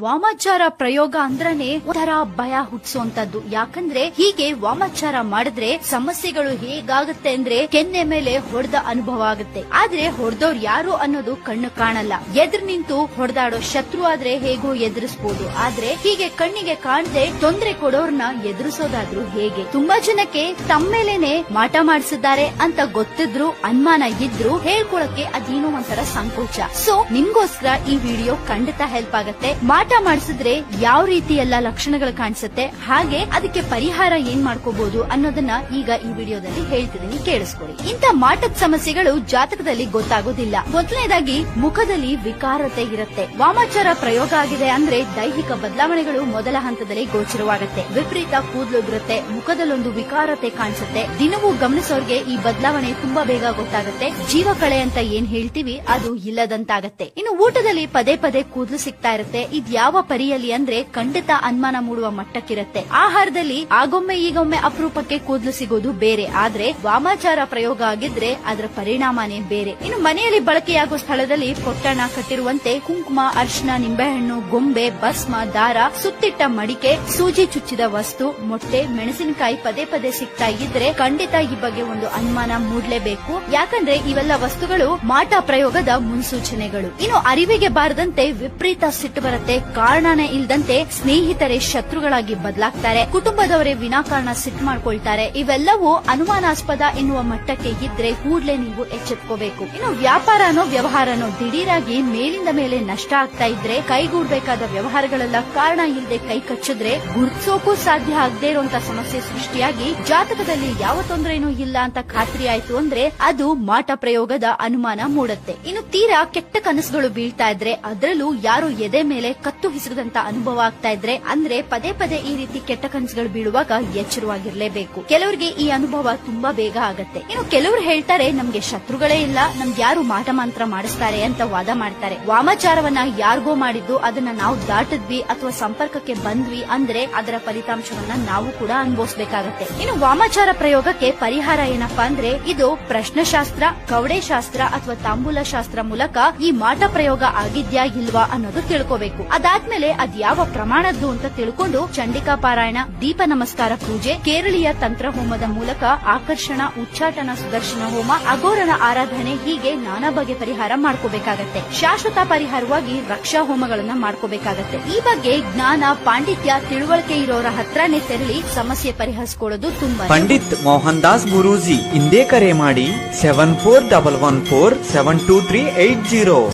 ವಾಮಾಚಾರ ಪ್ರಯೋಗ ಅಂದ್ರನೆ ಒಂಥರ ಭಯ ಹುಟ್ಟಿಸುವಂತದ್ದು. ಯಾಕಂದ್ರೆ ಹೀಗೆ ವಾಮಾಚಾರ ಮಾಡಿದ್ರೆ ಸಮಸ್ಯೆಗಳು ಹೇಗಾಗುತ್ತೆ ಅಂದ್ರೆ ಕೆನ್ನೆ ಮೇಲೆ ಹೊಡೆದ ಅನುಭವ ಆಗುತ್ತೆ. ಆದ್ರೆ ಹೊಡೆದವ್ರು ಯಾರು ಅನ್ನೋದು ಕಣ್ಣು ಕಾಣಲ್ಲ. ಎದುರು ನಿಂತು ಹೊಡೆದಾಡೋ ಶತ್ರು ಆದ್ರೆ ಹೇಗೋ ಎದುರಿಸಬಹುದು. ಆದ್ರೆ ಹೀಗೆ ಕಣ್ಣಿಗೆ ಕಾಣದೆ ತೊಂದರೆ ಕೊಡೋರ್ನ ಎದುರಿಸೋದಾದ್ರೂ ಹೇಗೆ? ತುಂಬಾ ಜನಕ್ಕೆ ತಮ್ಮೇಲೇನೆ ಮಾಟ ಮಾಡಿಸಿದ್ದಾರೆ ಅಂತ ಗೊತ್ತಿದ್ರು ಅನುಮಾನ ಇದ್ರು ಹೇಳ್ಕೊಳಕ್ಕೆ ಅದೇನೋ ಒಂಥರ ಸಂಕೋಚ. ಸೊ ನಿಮ್ಗೋಸ್ಕರ ಈ ವಿಡಿಯೋ ಖಂಡಿತ ಹೆಲ್ಪ್ ಆಗತ್ತೆ. ಮಾಟ ಮಾಡಿಸಿದ್ರೆ ಯಾವ ರೀತಿ ಎಲ್ಲಾ ಲಕ್ಷಣಗಳು ಕಾಣಿಸುತ್ತೆ, ಹಾಗೆ ಅದಕ್ಕೆ ಪರಿಹಾರ ಏನ್ ಮಾಡ್ಕೋಬಹುದು ಅನ್ನೋದನ್ನ ಈಗ ಈ ವಿಡಿಯೋದಲ್ಲಿ ಹೇಳ್ತಿದ್ದೀನಿ, ಕೇಳಿಸ್ಕೊಡಿ. ಇಂಥ ಮಾಟದ ಸಮಸ್ಯೆಗಳು ಜಾತಕದಲ್ಲಿ ಗೊತ್ತಾಗೋದಿಲ್ಲ. ಮೊದಲನೇದಾಗಿ ಮುಖದಲ್ಲಿ ವಿಕಾರತೆ ಇರುತ್ತೆ. ವಾಮಾಚಾರ ಪ್ರಯೋಗ ಆಗಿದೆ ಅಂದ್ರೆ ದೈಹಿಕ ಬದಲಾವಣೆಗಳು ಮೊದಲ ಹಂತದಲ್ಲಿ ಗೋಚರವಾಗುತ್ತೆ. ವಿಪರೀತ ಕೂದಲು ಇರುತ್ತೆ, ಮುಖದಲ್ಲೊಂದು ವಿಕಾರತೆ ಕಾಣಿಸುತ್ತೆ. ದಿನವೂ ಗಮನಿಸೋರ್ಗೆ ಈ ಬದಲಾವಣೆ ತುಂಬಾ ಬೇಗ ಗೊತ್ತಾಗುತ್ತೆ. ಜೀವಕಳೆ ಅಂತ ಏನ್ ಹೇಳ್ತೀವಿ ಅದು ಇಲ್ಲದಂತಾಗತ್ತೆ. ಇನ್ನು ಊಟದಲ್ಲಿ ಪದೇ ಪದೇ ಕೂದಲು ಸಿಗ್ತಾ ಇರುತ್ತೆ. ಇದ್ ಯಾವ ಪರಿಯಲ್ಲಿ ಅಂದ್ರೆ ಖಂಡಿತ ಅನುಮಾನ ಮೂಡುವ ಮಟ್ಟಕ್ಕಿರುತ್ತೆ. ಆಹಾರದಲ್ಲಿ ಆಗೊಮ್ಮೆ ಈಗೊಮ್ಮೆ ಅಪರೂಪಕ್ಕೆ ಕೂದಲು ಸಿಗೋದು ಬೇರೆ, ಆದ್ರೆ ವಾಮಾಚಾರ ಪ್ರಯೋಗ ಆಗಿದ್ರೆ ಅದರ ಪರಿಣಾಮನೇ ಬೇರೆ. ಇನ್ನು ಮನೆಯಲ್ಲಿ ಬಳಕೆಯಾಗುವ ಸ್ಥಳದಲ್ಲಿ ಪೊಟ್ಟಣ ಕಟ್ಟಿರುವಂತೆ ಕುಂಕುಮ, ಅರ್ಶನ, ನಿಂಬೆಹಣ್ಣು, ಗೊಂಬೆ, ಭಸ್ಮ, ದಾರ, ಸುತ್ತಿಟ್ಟ ಮಡಿಕೆ, ಸೂಜಿ ಚುಚ್ಚಿದ ವಸ್ತು, ಮೊಟ್ಟೆ, ಮೆಣಸಿನಕಾಯಿ ಪದೇ ಪದೇ ಸಿಗ್ತಾ ಇದ್ರೆ ಖಂಡಿತ ಈ ಬಗ್ಗೆ ಒಂದು ಅನುಮಾನ ಮೂಡ್ಲೇಬೇಕು. ಯಾಕಂದ್ರೆ ಇವೆಲ್ಲ ವಸ್ತುಗಳು ಮಾಟ ಪ್ರಯೋಗದ ಮುನ್ಸೂಚನೆಗಳು. ಇನ್ನು ಅರಿವಿಗೆ ಬಾರದಂತೆ ವಿಪರೀತ ಸಿಟ್ಟು ಬರುತ್ತೆ. ಕಾರಣನೇ ಇಲ್ದಂತೆ ಸ್ನೇಹಿತರೇ ಶತ್ರುಗಳಾಗಿ ಬದಲಾಗ್ತಾರೆ. ಕುಟುಂಬದವರೇ ವಿನಾಕಾರಣ ಸಿಟ್ಟು ಮಾಡ್ಕೊಳ್ತಾರೆ. ಇವೆಲ್ಲವೂ ಅನುಮಾನಾಸ್ಪದ ಎನ್ನುವ ಮಟ್ಟಕ್ಕೆ ಇದ್ರೆ ಕೂಡ್ಲೆ ನೀವು ಎಚ್ಚೆತ್ಕೋಬೇಕು. ಇನ್ನು ವ್ಯಾಪಾರನೋ ವ್ಯವಹಾರನೋ ದಿಢೀರಾಗಿ ಮೇಲಿಂದ ಮೇಲೆ ನಷ್ಟ ಆಗ್ತಾ ಇದ್ರೆ, ಕೈಗೂಡ್ಬೇಕಾದ ವ್ಯವಹಾರಗಳೆಲ್ಲ ಕಾರಣ ಇಲ್ಲದೆ ಕೈ ಕಚ್ಚಿದ್ರೆ, ಗುರ್ತಿಸೋಕು ಸಾಧ್ಯ ಆಗದೆ ಇರುವಂತ ಸಮಸ್ಯೆ ಸೃಷ್ಟಿಯಾಗಿ ಜಾತಕದಲ್ಲಿ ಯಾವ ತೊಂದರೆನೂ ಇಲ್ಲ ಅಂತ ಖಾತ್ರಿ ಆಯ್ತು ಅಂದ್ರೆ ಅದು ಮಾಟ ಪ್ರಯೋಗದ ಅನುಮಾನ ಮೂಡುತ್ತೆ. ಇನ್ನು ತೀರಾ ಕೆಟ್ಟ ಕನಸುಗಳು ಬೀಳ್ತಾ ಇದ್ರೆ, ಅದರಲ್ಲೂ ಯಾರು ಎದೆ ಮೇಲೆ ಕತ್ತು ಹಿಸುಕದಂತ ಅನುಭವ ಆಗ್ತಾ ಇದ್ರೆ, ಅಂದ್ರೆ ಪದೇ ಪದೇ ಈ ರೀತಿ ಕೆಟ್ಟ ಕನಸುಗಳು ಬೀಳುವಾಗ ಎಚ್ಚರವಾಗಿರ್ಲೇಬೇಕು. ಕೆಲವರಿಗೆ ಈ ಅನುಭವ ತುಂಬಾ ಬೇಗ ಆಗತ್ತೆ. ಇನ್ನು ಕೆಲವರು ಹೇಳ್ತಾರೆ ನಮ್ಗೆ ಶತ್ರುಗಳೇ ಇಲ್ಲ, ನಮ್ಗೆ ಯಾರು ಮಾಟ ಮಂತ್ರ ಮಾಡಿಸ್ತಾರೆ ಅಂತ ವಾದ ಮಾಡ್ತಾರೆ. ವಾಮಾಚಾರವನ್ನ ಯಾರಿಗೋ ಮಾಡಿದ್ದು ಅದನ್ನ ನಾವು ದಾಟಿದ್ವಿ ಅಥವಾ ಸಂಪರ್ಕಕ್ಕೆ ಬಂದ್ವಿ ಅಂದ್ರೆ ಅದರ ಫಲಿತಾಂಶವನ್ನ ನಾವು ಕೂಡ ಅನುಭವಿಸಬೇಕಾಗತ್ತೆ. ಇನ್ನು ವಾಮಾಚಾರ ಪ್ರಯೋಗಕ್ಕೆ ಪರಿಹಾರ ಏನಪ್ಪಾ ಅಂದ್ರೆ ಇದು ಪ್ರಶ್ನಶಾಸ್ತ್ರ, ಕವಡೆ ಶಾಸ್ತ್ರ ಅಥವಾ ತಾಂಬೂಲ ಶಾಸ್ತ್ರ ಮೂಲಕ ಈ ಮಾಟ ಪ್ರಯೋಗ ಆಗಿದ್ಯಾ ಇಲ್ವಾ ಅನ್ನೋದು ತಿಳ್ಕೋಬೇಕು. ಅದಾದ್ಮೇಲೆ ಅದ್ ಯಾವ ಪ್ರಮಾಣದ್ದು ಅಂತ ತಿಳ್ಕೊಂಡು ಚಂಡಿಕಾ ಪಾರಾಯಣ, ದೀಪ ನಮಸ್ಕಾರ ಪೂಜೆ, ಕೇರಳೀಯ ತಂತ್ರ ಹೋಮದ ಮೂಲಕ ಆಕರ್ಷಣ, ಉಚ್ಚಾಟನ, ಸುದರ್ಶನ ಹೋಮ, ಅಗೋರನ ಆರಾಧನೆ, ಹೀಗೆ ನಾನಾ ಬಗೆ ಪರಿಹಾರ ಮಾಡ್ಕೋಬೇಕಾಗತ್ತೆ. ಶಾಶ್ವತ ಪರಿಹಾರವಾಗಿ ರಕ್ಷಾ ಹೋಮಗಳನ್ನ ಮಾಡ್ಕೋಬೇಕಾಗತ್ತೆ. ಈ ಬಗ್ಗೆ ಜ್ಞಾನ, ಪಾಂಡಿತ್ಯ, ತಿಳುವಳಿಕೆ ಇರೋರ ಹತ್ರನೇ ತೆರಳಿ ಸಮಸ್ಯೆ ಪರಿಹರಿಸಿಕೊಳ್ಳೋದು ತುಂಬಾ. ಪಂಡಿತ್ ಮೋಹನ್ ದಾಸ್ ಗುರೂಜಿ ಇಂದೇ ಕರೆ ಮಾಡಿ 7411472380.